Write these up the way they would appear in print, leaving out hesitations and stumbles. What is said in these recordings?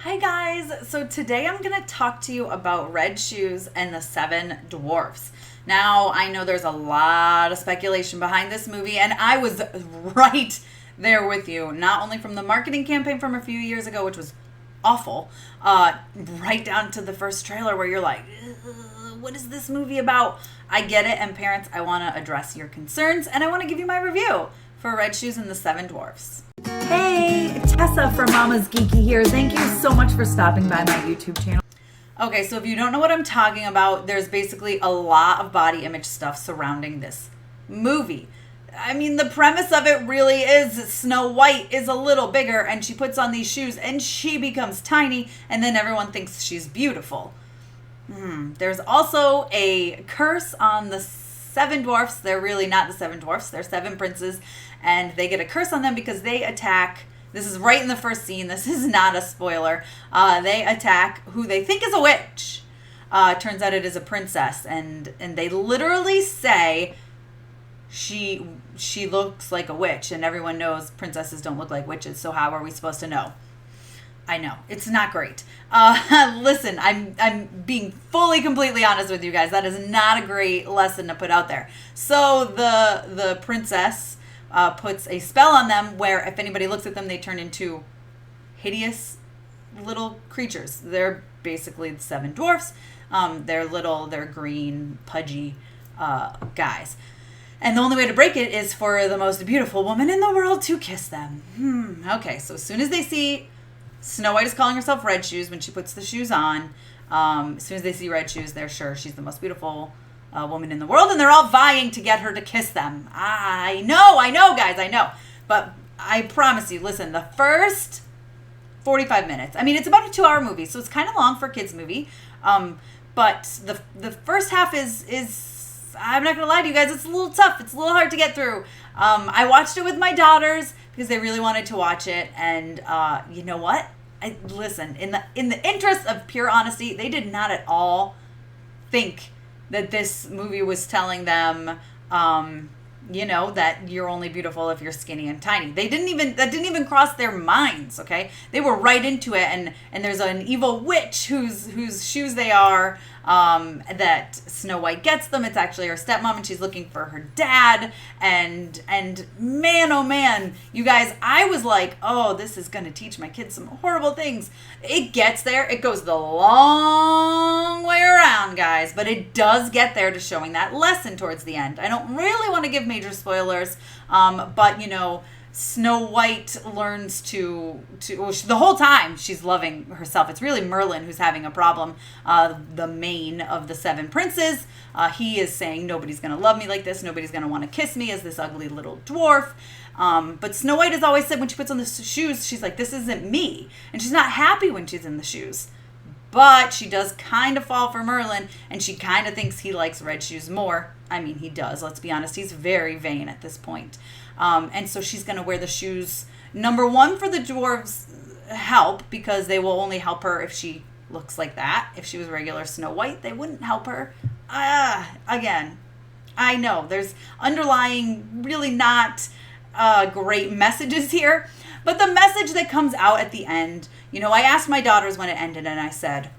Hi guys, so today I'm going to talk to you about Red Shoes and the Seven Dwarfs. Now, I know there's a lot of speculation behind this movie, and I was right there with you, not only from the marketing campaign from a few years ago, which was awful, right down to the first trailer where you're like, what is this movie about? I get it, and parents, I want to address your concerns, and I want to give you my review for Red Shoes and the Seven Dwarfs. Hey, Tessa from Mama's Geeky here. Thank you so much for stopping by my YouTube channel. Okay, so if you don't know what I'm talking about, there's basically a lot of body image stuff surrounding this movie. I mean, the premise of it really is Snow White is a little bigger and she puts on these shoes and she becomes tiny and then everyone thinks she's beautiful. There's also a curse on the Seven Dwarfs. They're really not the Seven Dwarfs. They're seven princes, and they get a curse on them because they attack. This is right in the first scene. This is not a spoiler. They attack who they think is a witch. Turns out it is a princess, and they literally say she looks like a witch, and everyone knows princesses don't look like witches. So how are we supposed to know? I know it's not great. Listen, I'm being completely honest with you guys. That is not a great lesson to put out there. So the princess puts a spell on them where if anybody looks at them, they turn into hideous little creatures. They're basically the Seven Dwarfs. They're little, they're green, pudgy guys. And the only way to break it is for the most beautiful woman in the world to kiss them. Okay, so as soon as they see Snow White is calling herself Red Shoes when she puts the shoes on. As soon as they see Red Shoes, they're sure she's the most beautiful woman in the world, and they're all vying to get her to kiss them. I know, guys, I know. But I promise you, listen, the first 45 minutes, I mean, it's about a 2-hour movie, so it's kind of long for a kids' movie. But the first half is, I'm not going to lie to you guys, it's a little tough. It's a little hard to get through. I watched it with my daughters because they really wanted to watch it, and you know what? Listen, in the interest of pure honesty, they did not at all think that this movie was telling them, that you're only beautiful if you're skinny and tiny. That didn't even cross their minds. Okay, they were right into it, and there's an evil witch whose shoes they are. That Snow White gets them. It's actually her stepmom, and she's looking for her dad. And man, oh man, you guys, I was like, oh, this is going to teach my kids some horrible things. It gets there. It goes the long way around, guys, but it does get there to showing that lesson towards the end. I don't really want to give major spoilers, but Snow White learns the whole time she's loving herself. It's really Merlin who's having a problem. The main of the seven princes, he is saying nobody's going to love me like this. Nobody's going to want to kiss me as this ugly little dwarf. But Snow White has always said when she puts on the shoes, she's like, this isn't me. And she's not happy when she's in the shoes. But she does kind of fall for Merlin, and she kind of thinks he likes Red Shoes more. I mean, he does. Let's be honest. He's very vain at this point. And so she's going to wear the shoes. Number one, for the dwarves help, because they will only help her if she looks like that. If she was regular Snow White, they wouldn't help her. Again, I know there's underlying really not great messages here. But the message that comes out at the end, I asked my daughters when it ended, and I said,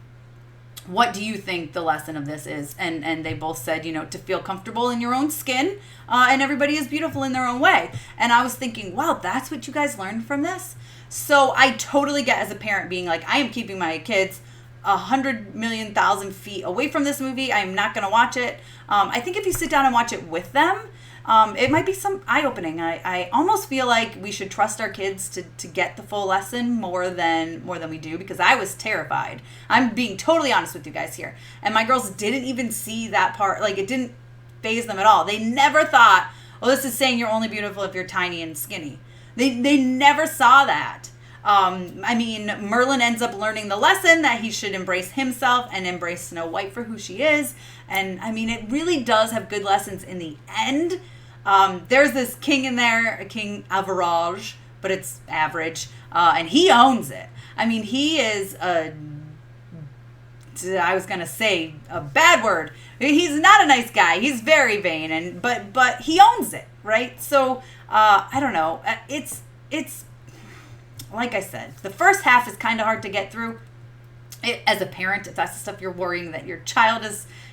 what do you think the lesson of this is? And they both said, to feel comfortable in your own skin, and everybody is beautiful in their own way. And I was thinking, wow, that's what you guys learned from this? So I totally get, as a parent, being like, I am keeping my kids 100,000,000 feet away from this movie. I'm not going to watch it. I think if you sit down and watch it with them, it might be some eye-opening. I almost feel like we should trust our kids to get the full lesson more than we do, because I was terrified. I'm being totally honest with you guys here. And my girls didn't even see that part. Like, it didn't faze them at all. They never thought, well, this is saying you're only beautiful if you're tiny and skinny. They never saw that. Merlin ends up learning the lesson that he should embrace himself and embrace Snow White for who she is. And, it really does have good lessons in the end. There's this king in there, King Average, but it's average, and he owns it. He is I was going to say a bad word. He's not a nice guy. He's very vain, but he owns it, right? So, I don't know. It's like I said, the first half is kind of hard to get through. As a parent, if that's the stuff you're worrying that your child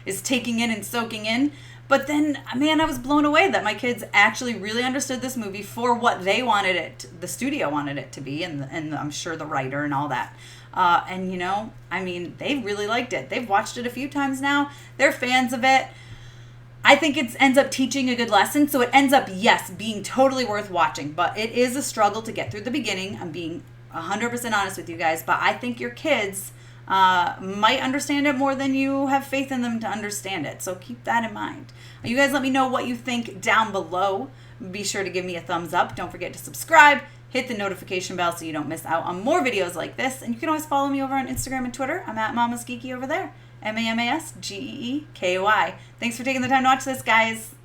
is taking in and soaking in. But then, man, I was blown away that my kids actually really understood this movie for what they wanted it, the studio wanted it to be, and I'm sure the writer and all that. And, you know, I mean, they really liked it. They've watched it a few times now. They're fans of it. I think it ends up teaching a good lesson. So it ends up, yes, being totally worth watching. But it is a struggle to get through the beginning. I'm being 100% honest with you guys. But I think your kids might understand it more than you have faith in them to understand it. So keep that in mind. You guys let me know what you think down below. Be sure to give me a thumbs up. Don't forget to subscribe. Hit the notification bell so you don't miss out on more videos like this. And you can always follow me over on Instagram and Twitter. I'm at Mama's Geeky over there. MAMASGEEKY. Thanks for taking the time to watch this, guys.